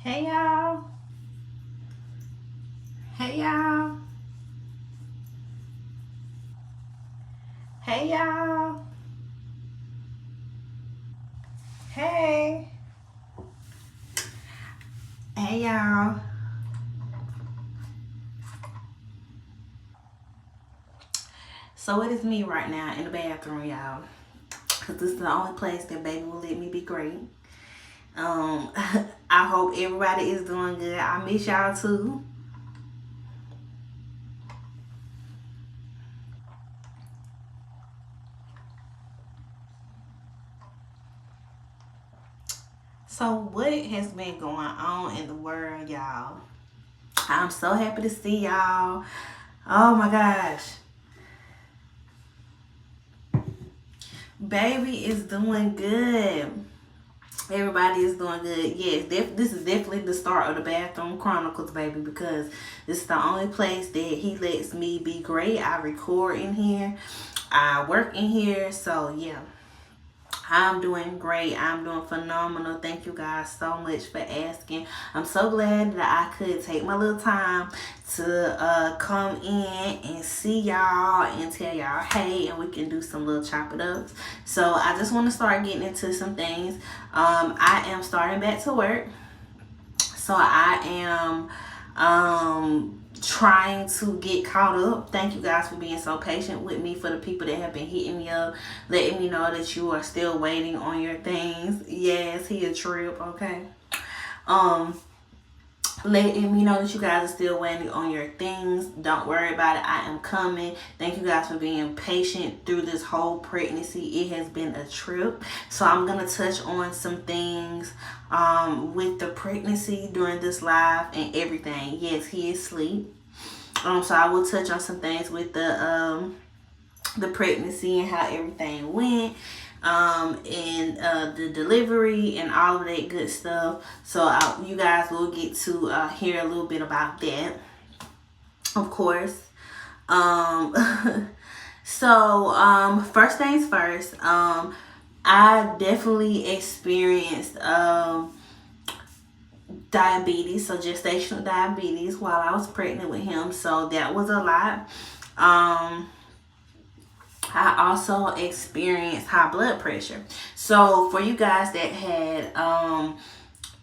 Hey y'all. Hey y'all. Hey y'all. Hey. Hey y'all. So it is me right now in the bathroom, y'all. Cause this is the only place that baby will let me be great. I hope everybody is doing good. I miss y'all too. So what has been going on in the world, y'all? I'm so happy to see y'all. Oh my gosh. Baby is doing good. Everybody is doing good. Yes, this is definitely the start of the Bathroom Chronicles, baby, because this is the only place that he lets me be great. I record in here, I work in here, so yeah. I'm doing great. I'm doing phenomenal. Thank you guys so much for asking. I'm so glad that I could take my little time to come in and see y'all and tell y'all hey, and we can do some little chop it ups. So I just want to start getting into some things. I am starting back to work. So I am trying to get caught up. Thank you guys for being so patient with me. For the people that have been hitting me up, letting me know that you are still waiting on your things. Yes, he a trip, okay. Um letting me know that you guys are still waiting on your things. Don't worry about it. I am coming. Thank you guys for being patient through this whole pregnancy. It has been a trip. So I'm going to touch on some things with the pregnancy during this live and everything. Yes, he is asleep. So I will touch on some things with the pregnancy and how everything went, and the delivery and all of that good stuff. So you guys will get to hear a little bit about that, of course. um First things first, I definitely experienced diabetes, so gestational diabetes, while I was pregnant with him, so that was a lot. I also experienced high blood pressure. So for you guys that had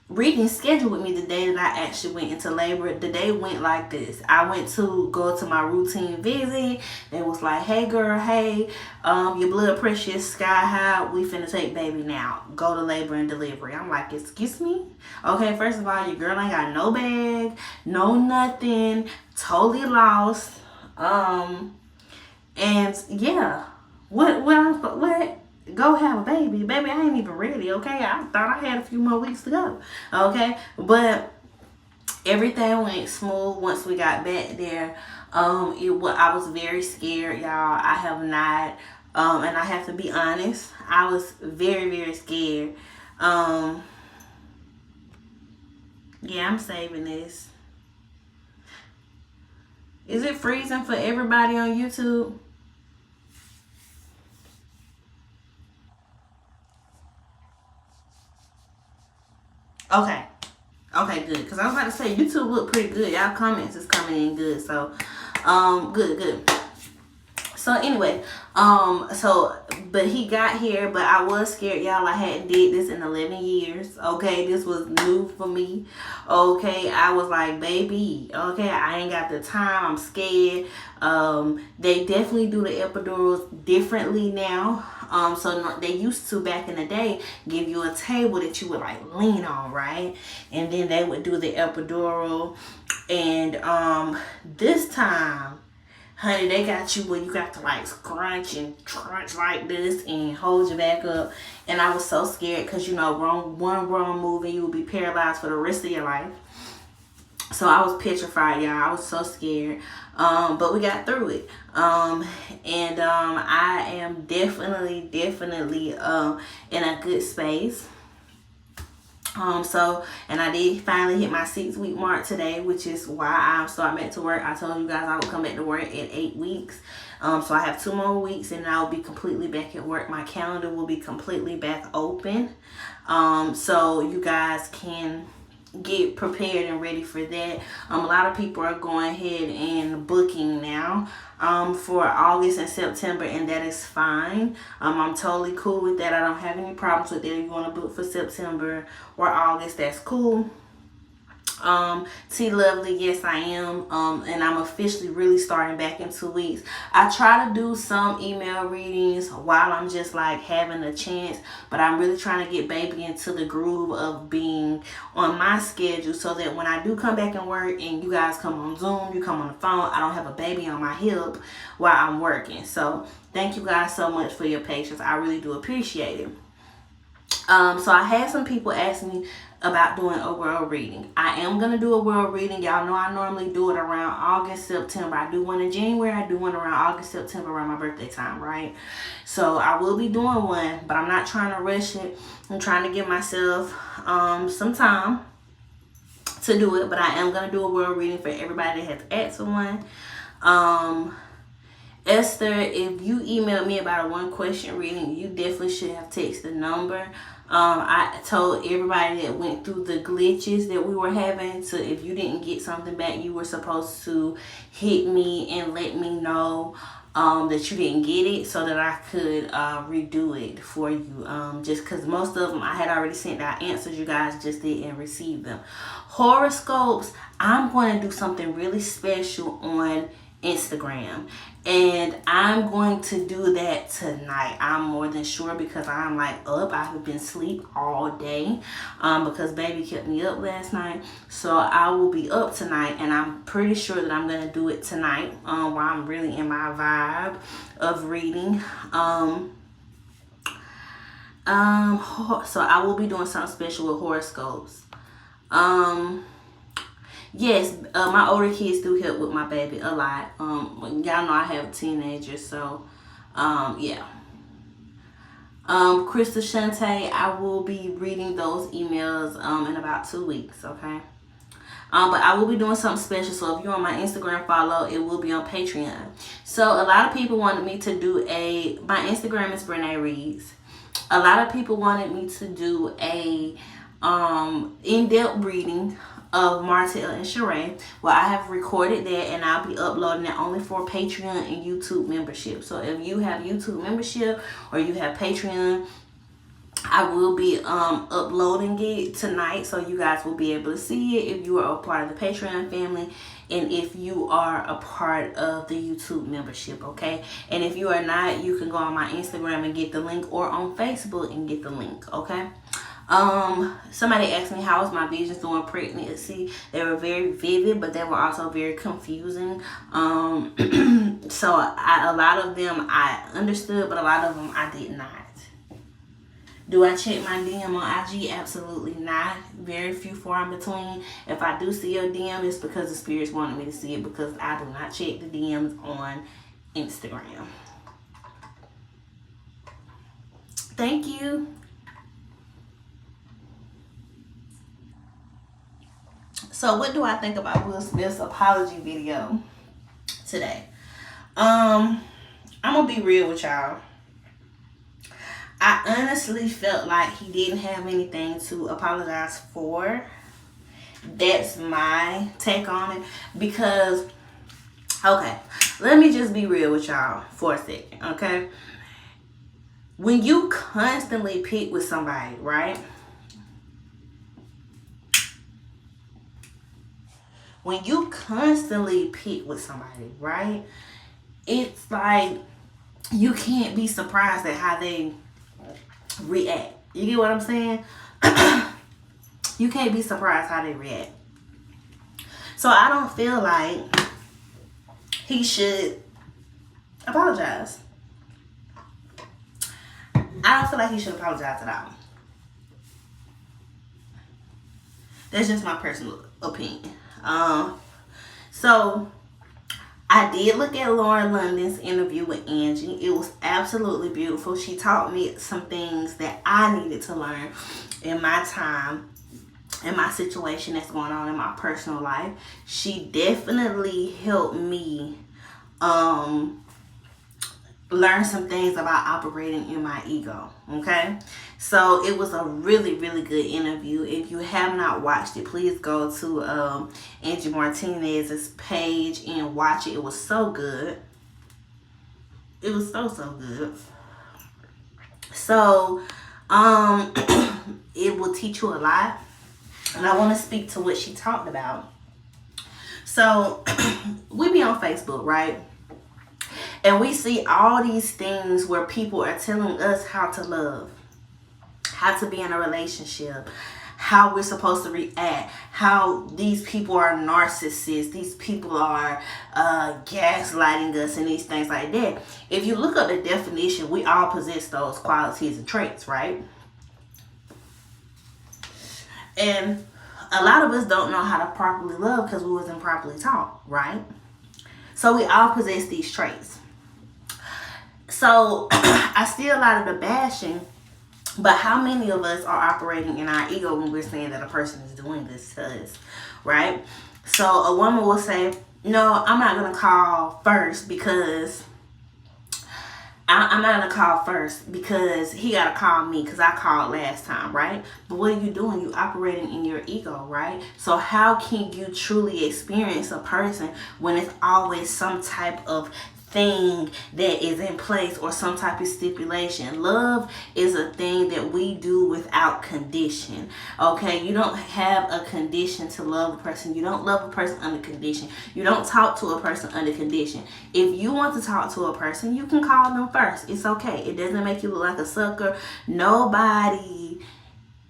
reading schedule with me the day that I actually went into labor, the day went like this. I went to go to my routine visit. They was like, hey girl, hey, your blood pressure is sky high. We finna take baby now. Go to labor and delivery. I'm like, excuse me? Okay, first of all, your girl ain't got no bag, no nothing, totally lost. And yeah, what? Go have a baby, baby. I ain't even ready. Okay, I thought I had a few more weeks to go. Okay, but everything went smooth once we got back there. I was very scared, y'all. I have not, and I have to be honest. I was very, very scared. Um, yeah, I'm saving this. Is it freezing for everybody on YouTube? Okay. Okay, good. Because I was about to say, YouTube look pretty good. Y'all comments is coming in good. So, good. So anyway, but he got here, but I was scared, y'all. I hadn't did this in 11 years. Okay, this was new for me. Okay, I was like, baby, okay, I ain't got the time. I'm scared. They definitely do the epidurals differently now. So they used to, back in the day, give you a table that you would like lean on, right? And then they would do the epidural. And this time, honey, they got you where you got to like scrunch and crunch like this and hold your back up. And I was so scared because, you know, one wrong move and you will be paralyzed for the rest of your life. So I was petrified, y'all. I was so scared. But we got through it. And I am definitely in a good space. And I did finally hit my 6-week mark today, which is why I'm starting back to work. I told you guys I would come back to work in 8 weeks. So I have 2 more weeks and I'll be completely back at work. My calendar will be completely back open. So you guys can get prepared and ready for that. A lot of people are going ahead and booking now for August and September, and that is fine. I'm totally cool with that. I don't have any problems with that. If you want to book for September or August, that's cool. T Lovely, yes I am, and I'm officially really starting back in 2 weeks. I try to do some email readings while I'm just like having a chance, but I'm really trying to get baby into the groove of being on my schedule, so that when I do come back and work and you guys come on Zoom, you come on the phone, I don't have a baby on my hip while I'm working. So thank you guys so much for your patience. I really do appreciate it. So I had some people ask me about doing a world reading. I am going to do a world reading. Y'all know I normally do it around August, September. I do one in January. I do one around August, September, around my birthday time, right? So I will be doing one, but I'm not trying to rush it. I'm trying to give myself some time to do it, but I am going to do a world reading for everybody that has asked for one. Esther, if you emailed me about a 1-question reading, you definitely should have texted the number. I told everybody that went through the glitches that we were having, so if you didn't get something back, you were supposed to hit me and let me know that you didn't get it, so that I could redo it for you. Just because most of them I had already sent out answers, you guys just didn't receive them. Horoscopes, I'm going to do something really special on Instagram, and I'm going to do that tonight. I'm more than sure, because I'm like up. I've been asleep all day because baby kept me up last night. So I will be up tonight, and I'm pretty sure that I'm going to do it tonight while I'm really in my vibe of reading. So I will be doing something special with horoscopes. Yes, my older kids do help with my baby a lot. Y'all know I have teenagers, so yeah. Krista Shante, I will be reading those emails in about 2 weeks, okay? But I will be doing something special, so if you're on my Instagram follow, it will be on Patreon. So a lot of people wanted me to do my Instagram is Brene Reads. A lot of people wanted me to do a in-depth reading of Martell and Sheree. Well, I have recorded that, and I'll be uploading it only for Patreon and YouTube membership. So if you have YouTube membership or you have Patreon, I will be uploading it tonight, so you guys will be able to see it if you are a part of the Patreon family, and if you are a part of the YouTube membership, okay? And if you are not, you can go on my Instagram and get the link, or on Facebook and get the link, okay? Somebody asked me how was my visions during pregnancy. They were very vivid, but they were also very confusing. So a lot of them I understood, but a lot of them I did not. Do I check my DM on IG? Absolutely not. Very few, far in between. If I do see your DM, it's because the spirits wanted me to see it, because I do not check the DMs on Instagram. Thank you. So what do I think about Will Smith's apology video today? I'm gonna be real with y'all. I honestly felt like he didn't have anything to apologize for. That's my take on it. Because, okay, let me just be real with y'all for a second, okay? When you constantly pick with somebody, right? When you constantly pick with somebody, right? It's like you can't be surprised at how they react. You get what I'm saying? You can't be surprised how they react. So I don't feel like he should apologize. I don't feel like he should apologize at all. That's just my personal opinion. So I did look at Lauren London's interview with Angie. It was absolutely beautiful. She taught me some things that I needed to learn in my time, in my situation that's going on in my personal life. She definitely helped me learn some things about operating in my ego. Okay, so it was a really, really good interview. If you have not watched it, please go to Angie Martinez's page and watch it. It was so good. It was so good. So it will teach you a lot, and I want to speak to what she talked about. So we be on Facebook, right? And we see all these things where people are telling us how to love, how to be in a relationship, how we're supposed to react, how these people are narcissists, these people are gaslighting us, and these things like that. If you look up the definition, we all possess those qualities and traits, right? And a lot of us don't know how to properly love because we wasn't properly taught, right? So we all possess these traits. So I see a lot of the bashing, but how many of us are operating in our ego when we're saying that a person is doing this to us, right? So a woman will say, no, I'm not going to call first because I'm not going to call first because he got to call me because I called last time, right? But what are you doing? You operating in your ego, right? So how can you truly experience a person when it's always some type of thing that is in place or some type of stipulation? Love is a thing that we do without condition. Okay, you don't have a condition to love a person. You don't love a person under condition. You don't talk to a person under condition. If you want to talk to a person, you can call them first. It's okay. It doesn't make you look like a sucker. Nobody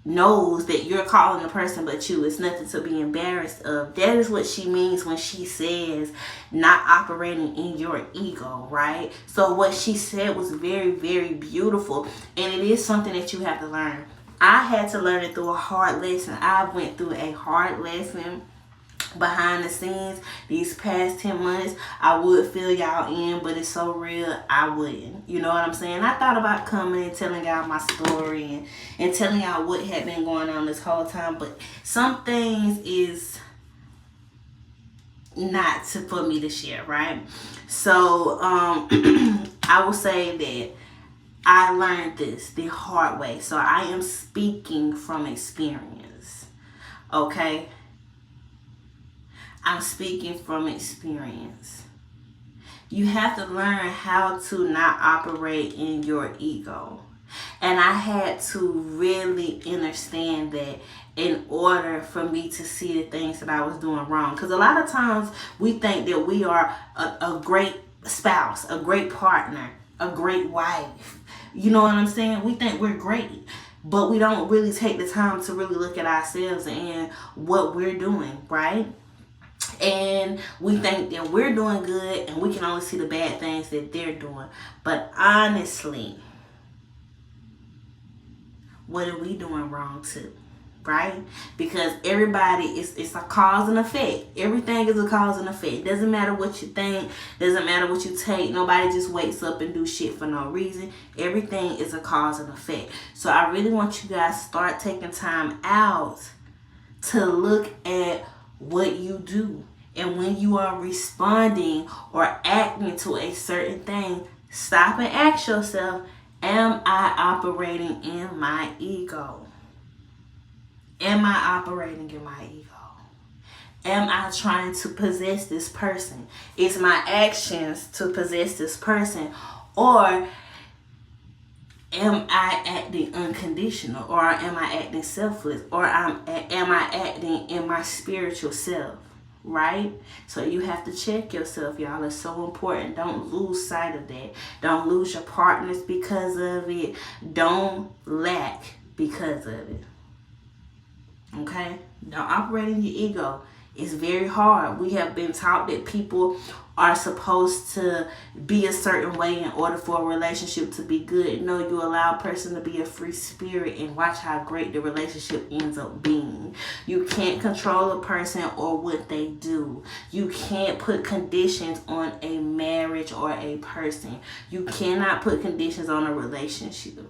knows that you're calling a person but you. It's nothing to be embarrassed of. That is what she means when she says not operating in your ego, right? So what she said was very, very beautiful, and it is something that you have to learn. I had to learn it through a hard lesson. I went through a hard lesson behind the scenes these past 10 months. I would fill y'all in, but it's so real, I wouldn't. You know what I'm saying? I thought about coming and telling y'all my story and telling y'all what had been going on this whole time, but some things is not for me to share, right? So I will say that I learned this the hard way. So I am speaking from experience. Okay? I'm speaking from experience. You have to learn how to not operate in your ego. And I had to really understand that in order for me to see the things that I was doing wrong. Because a lot of times we think that we are a great spouse, a great partner, a great wife. You know what I'm saying? We think we're great. But we don't really take the time to really look at ourselves and what we're doing, right? And we think that we're doing good and we can only see the bad things that they're doing. But honestly, what are we doing wrong too? Right? Because everybody it's a cause and effect. Everything is a cause and effect. Doesn't matter what you think, doesn't matter what you take. Nobody just wakes up and do shit for no reason. Everything is a cause and effect. So I really want you guys to start taking time out to look at what you do. And when you are responding or acting to a certain thing, stop and ask yourself, am I operating in my ego? Am I operating in my ego? Am I trying to possess this person? Is my actions to possess this person? Or am I acting unconditional? Or am I acting selfless? Or am I acting in my spiritual self? Right? So you have to check yourself, y'all. It's so important. Don't lose sight of that. Don't lose your partners because of it. Don't lack because of it. Okay? Don't operate in your ego. It's very hard. We have been taught that people are supposed to be a certain way in order for a relationship to be good. No, you allow a person to be a free spirit and watch how great the relationship ends up being. You can't control a person or what they do. You can't put conditions on a marriage or a person. You cannot put conditions on a relationship.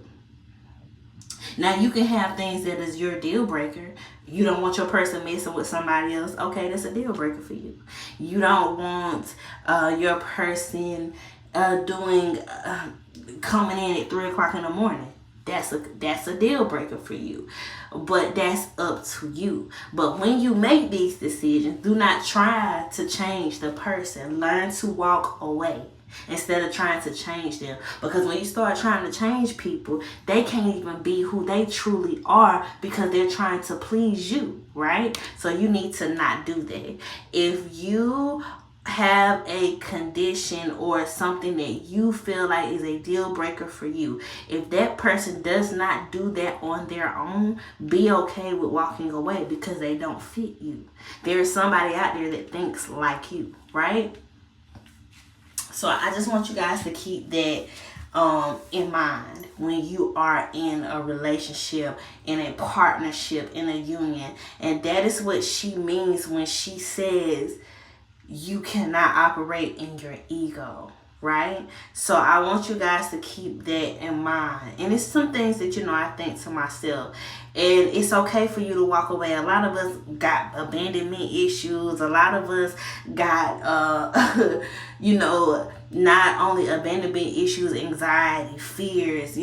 Now, you can have things that is your deal breaker. You don't want your person messing with somebody else. Okay, that's a deal breaker for you. You don't want your person doing coming in at 3 o'clock in the morning. That's a deal breaker for you. But that's up to you. But when you make these decisions, do not try to change the person. Learn to walk away instead of trying to change them. Because when you start trying to change people, they can't even be who they truly are because they're trying to please you, right? So you need to not do that. If you have a condition or something that you feel like is a deal breaker for you, if that person does not do that on their own, be okay with walking away because they don't fit you. There's somebody out there that thinks like you, right? So I just want you guys to keep that in mind when you are in a relationship, in a partnership, in a union. And that is what she means when she says you cannot operate in your ego, right? So I want you guys to keep that in mind. And it's some things that, I think to myself. And it's okay for you to walk away. A lot of us got abandonment issues. A lot of us got, not only abandonment issues, anxiety, fears,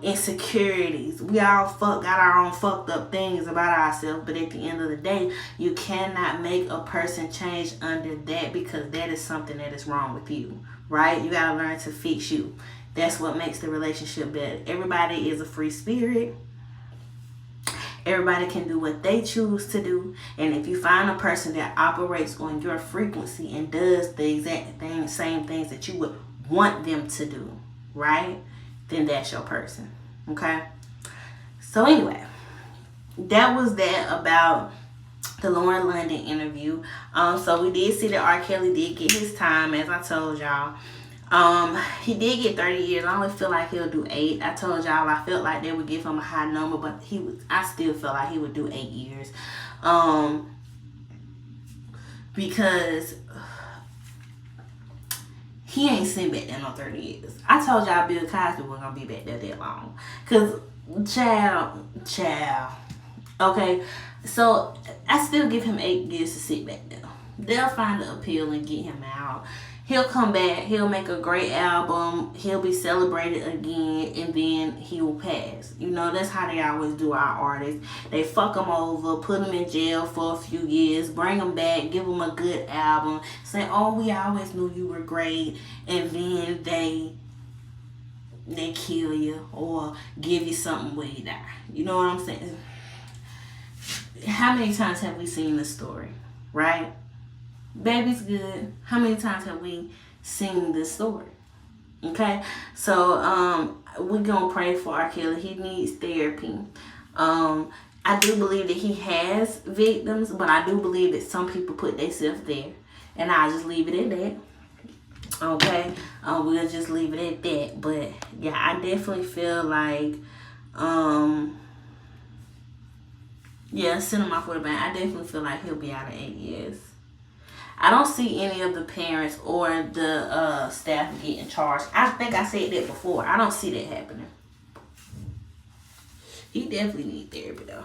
insecurities. We all got our own fucked up things about ourselves. But at the end of the day, you cannot make a person change under that because that is something that is wrong with you, right? You got to learn to fix you. That's what makes the relationship better. Everybody is a free spirit. Everybody can do what they choose to do. And if you find a person that operates on your frequency and does the exact same things that you would want them to do, right? Then that's your person. Okay? So anyway, that was that about the Lauren London interview. So we did see that R. Kelly did get his time, as I told y'all. He did get 30 years. I only feel like he'll do 8. I told y'all I felt like they would give him a high number, but I still feel like he would do 8 years. Because he ain't sitting back there no 30 years. I told y'all Bill Cosby wasn't gonna be back there that long. Cause child. Okay, so I still give him 8 years to sit back there. They'll find the appeal and get him out. He'll come back. He'll make a great album. He'll be celebrated again, and then he will pass. That's how they always do our artists. They fuck them over, put them in jail for a few years, bring them back, give them a good album, say, "Oh, we always knew you were great," and then they kill you or give you something where you die. You know what I'm saying? How many times have we seen this story, right? Baby's good. How many times have we seen this story? Okay, so we're gonna pray for R. Kelly. He needs therapy. I do believe that he has victims, but I do believe that some people put themselves there, and I'll just leave it at that. Okay, we'll just leave it at that. But yeah, I definitely feel like send him off with a bang. I definitely feel like he'll be out of 8 years. I don't see any of the parents or the staff getting charged. I think I said that before. I don't see that happening. He definitely needs therapy though.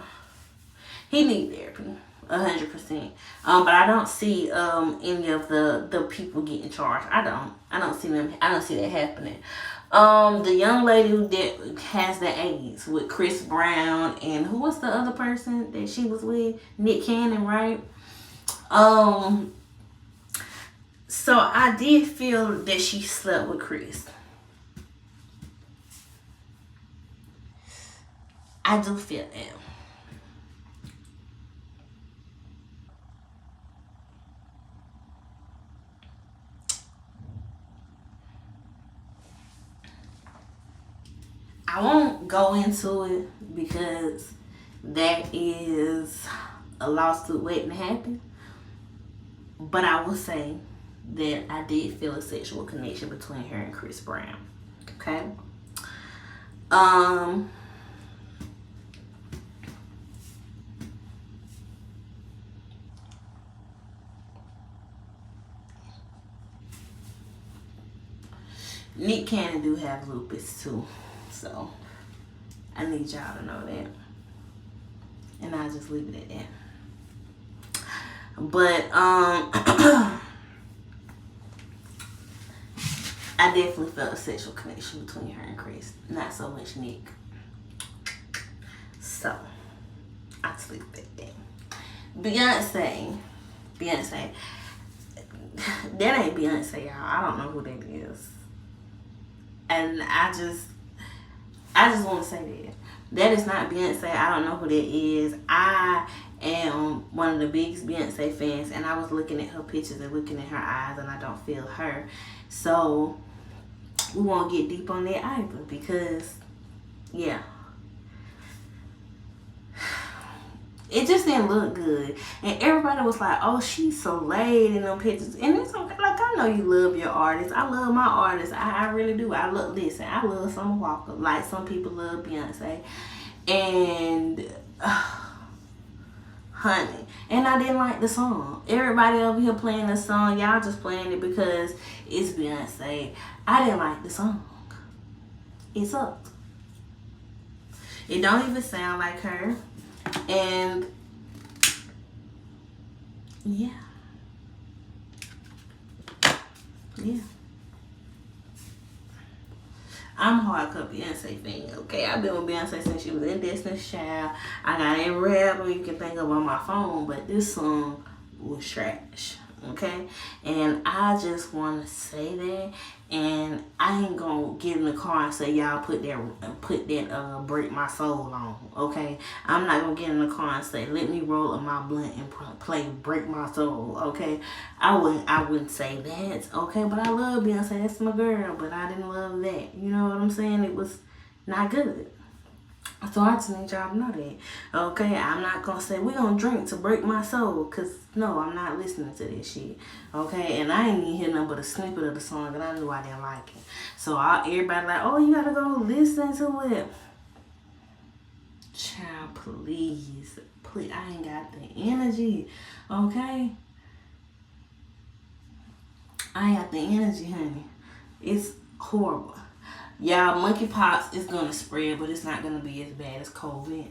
He needs therapy, 100%. But I don't see any of the people getting charged. I don't see them. I don't see that happening. The young lady that has the AIDS with Chris Brown and who was the other person that she was with? Nick Cannon, right? So I did feel that she slept with Chris. I do feel that. I won't go into it because that is a lawsuit waiting to happen. But I will say that I did feel a sexual connection between her and Chris Brown. Okay? Nick Cannon do have lupus too. So I need y'all to know that. And I'll just leave it at that. But I definitely felt a sexual connection between her and Chris. Not so much Nick. So, I sleep that day. Beyonce. That ain't Beyonce, y'all. I don't know who that is. And I just want to say that. That is not Beyonce. I don't know who that is. I am one of the biggest Beyonce fans, and I was looking at her pictures and looking at her eyes, and I don't feel her. So, we won't get deep on that either because, yeah. It just didn't look good. And everybody was like, oh, she's so laid in them pictures. And it's okay. Like, I know you love your artists. I love my artists. I really do. I love Summer Walker. Like some people love Beyonce. And, honey. And I didn't like the song. Everybody over here playing the song. Y'all just playing it because it's Beyonce. I didn't like the song. It sucked. It don't even sound like her. And yeah. I'm a hardcore Beyonce fan, okay? I've been with Beyonce since she was in Destiny's Child. I got every album you can think of on my phone, but this song was trash, okay? And I just want to say that, and I ain't gonna get in the car and say y'all put that Break My Soul on, okay? I'm not gonna get in the car and say let me roll up my blunt and play Break My Soul, okay? I wouldn't say that, okay? But I love Beyonce, that's my girl, but I didn't love that. You know what I'm saying? It was not good. So I just need y'all to know that, okay? I'm not gonna say we gonna drink to break my soul, cause no, I'm not listening to this shit, okay? And I ain't even hear nothing but a snippet of the song, and I knew I didn't like it. So everybody like, oh, you gotta go listen to it. Child, please, I ain't got the energy, okay? I ain't got the energy, honey. It's horrible. Y'all, monkeypox is gonna spread, but it's not gonna be as bad as COVID.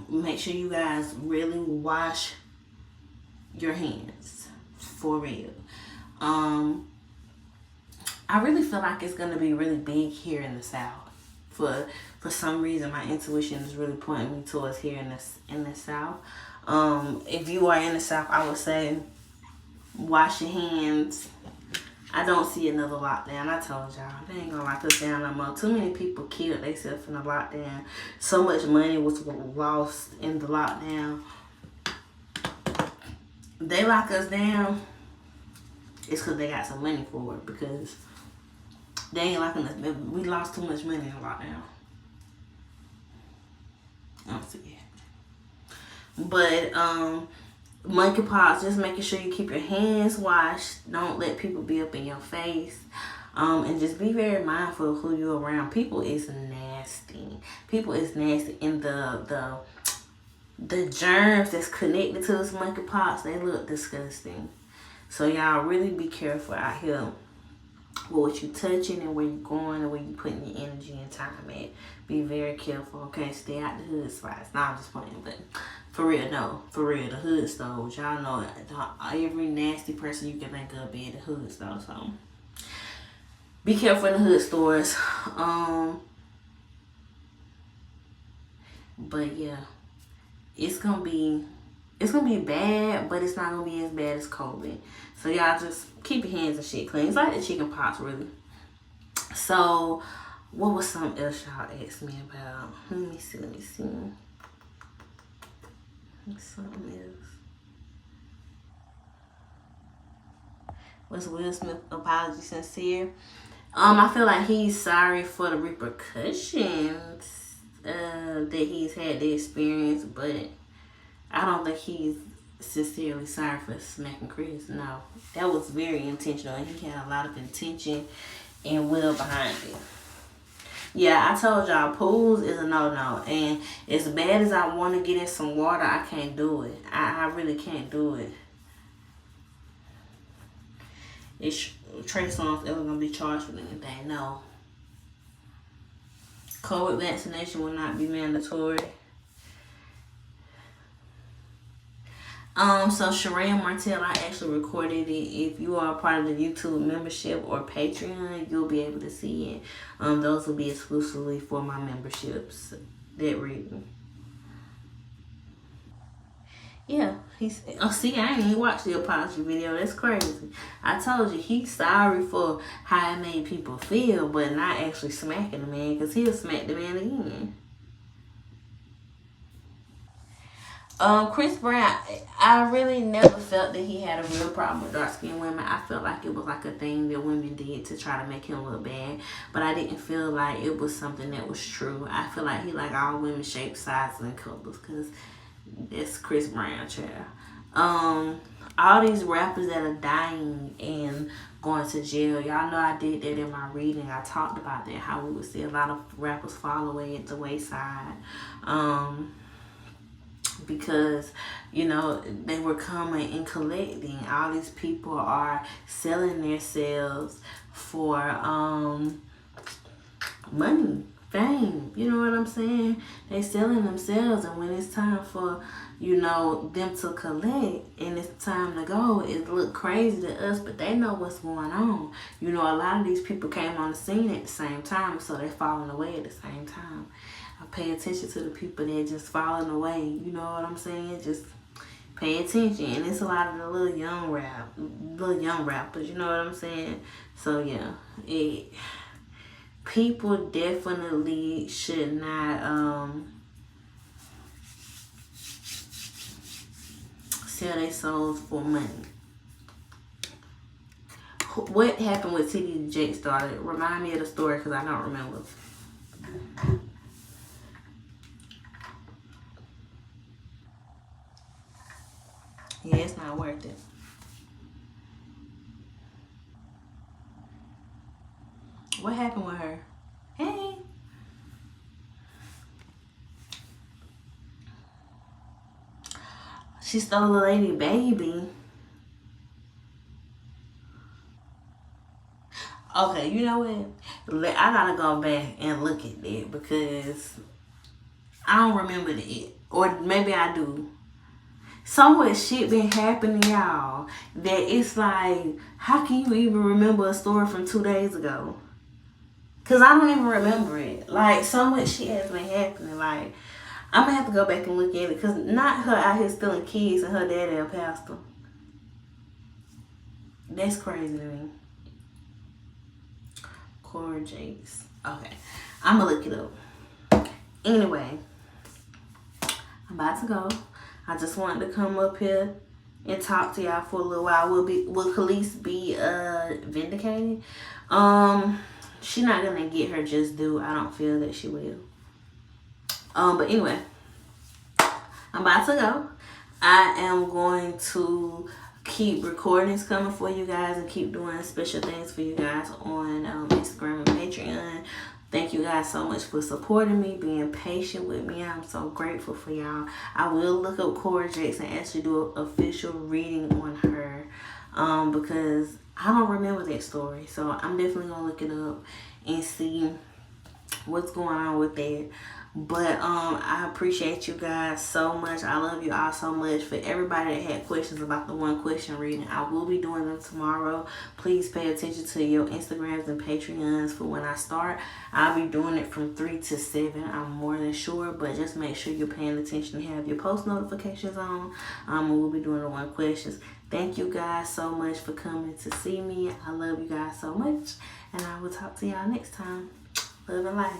Make sure you guys really wash your hands, for real. I really feel like it's gonna be really big here in the South. For some reason, my intuition is really pointing me towards here in the South. If you are in the South, I would say wash your hands. I don't see another lockdown. I told y'all, they ain't gonna lock us down no more. Too many people killed themselves in the lockdown. So much money was lost in the lockdown. They lock us down, it's because they got some money for it. Because they ain't locking us. We lost too much money in the lockdown. I don't see it. But, monkeypox, just making sure you keep your hands washed. Don't let people be up in your face. And just be very mindful of who you're around. People is nasty. And the germs that's connected to this monkeypox, they look disgusting. So y'all really be careful out here with what you touching and where you going and where you putting your energy and time at. Be very careful, okay? Stay out the hood spots. Nah, I'm just playing, but for real, the hood stores. Y'all know every nasty person you can think of be in the hood store, so be careful in the hood stores. But yeah, it's gonna be bad, but it's not gonna be as bad as COVID. So y'all just keep your hands and shit clean. It's like the chicken pox, really. So what was something else y'all asked me about? Let me see. Something else. Was Will Smith's apology sincere? I feel like he's sorry for the repercussions that he's had to experience, but I don't think he's sincerely sorry for smacking Chris. No, that was very intentional, and he had a lot of intention and will behind it. Yeah, I told y'all, pools is a no-no. And as bad as I want to get in some water, I can't do it. I really can't do it. Is Trey Songz ever going to be charged with anything? No. COVID vaccination will not be mandatory. So Sheree Martell, I actually recorded it. If you are a part of the YouTube membership or Patreon, you'll be able to see it. Those will be exclusively for my memberships. That reading. Yeah, he's. Oh, see, I ain't even watched the apology video. That's crazy. I told you he's sorry for how it made people feel, but not actually smacking the man, because he'll smack the man again. Chris Brown, I really never felt that he had a real problem with dark skinned women. I felt like it was like a thing that women did to try to make him look bad. But I didn't feel like it was something that was true. I feel like he like all women shapes, sizes, and colors, because it's Chris Brown, child. All these rappers that are dying and going to jail, y'all know I did that in my reading. I talked about that, how we would see a lot of rappers fall away at the wayside. Because they were coming and collecting. All these people are selling themselves for money, fame, you know what I'm saying? They selling themselves, and when it's time for them to collect and it's time to go, it look crazy to us, but they know what's going on. A lot of these people came on the scene at the same time, so they're falling away at the same time. I pay attention to the people that just falling away. You know what I'm saying? Just pay attention. And it's a lot of the little young rappers. You know what I'm saying? So yeah, people definitely should not sell their souls for money. What happened with TD Jake started? Remind me of the story, because I don't remember. Yeah, it's not worth it. What happened with her? Hey. She stole a lady baby. Okay, you know what? I gotta go back and look at that, because I don't remember that. Or maybe I do. So much shit been happening, y'all, that it's like, how can you even remember a story from 2 days ago? Because I don't even remember it. Like, so much shit has been happening. Like, I'm going to have to go back and look at it, because not her out here stealing kids and her daddy a pastor. That's crazy to me. Cora Jakes. Okay. I'm going to look it up. Anyway, I'm about to go. I just wanted to come up here and talk to y'all for a little while. Will Khalees be vindicated? She's not gonna get her just due. I don't feel that she will. But anyway, I'm about to go. I am going to keep recordings coming for you guys and keep doing special things for you guys on Instagram and Patreon. Thank you guys so much for supporting me, being patient with me. I'm so grateful for y'all. I will look up Cora Jakes and actually do an official reading on her, because I don't remember that story. So I'm definitely going to look it up and see what's going on with that. But I appreciate you guys so much. I love you all so much. For everybody that had questions about the one question reading, I will be doing them tomorrow. Please pay attention to your Instagrams and Patreons for when I start. I'll be doing it from 3 to 7. I'm more than sure, but just make sure you're paying attention and have your post notifications on. We'll be doing the one questions. Thank you guys so much for coming to see me. I love you guys so much, and I will talk to y'all next time. Love and light.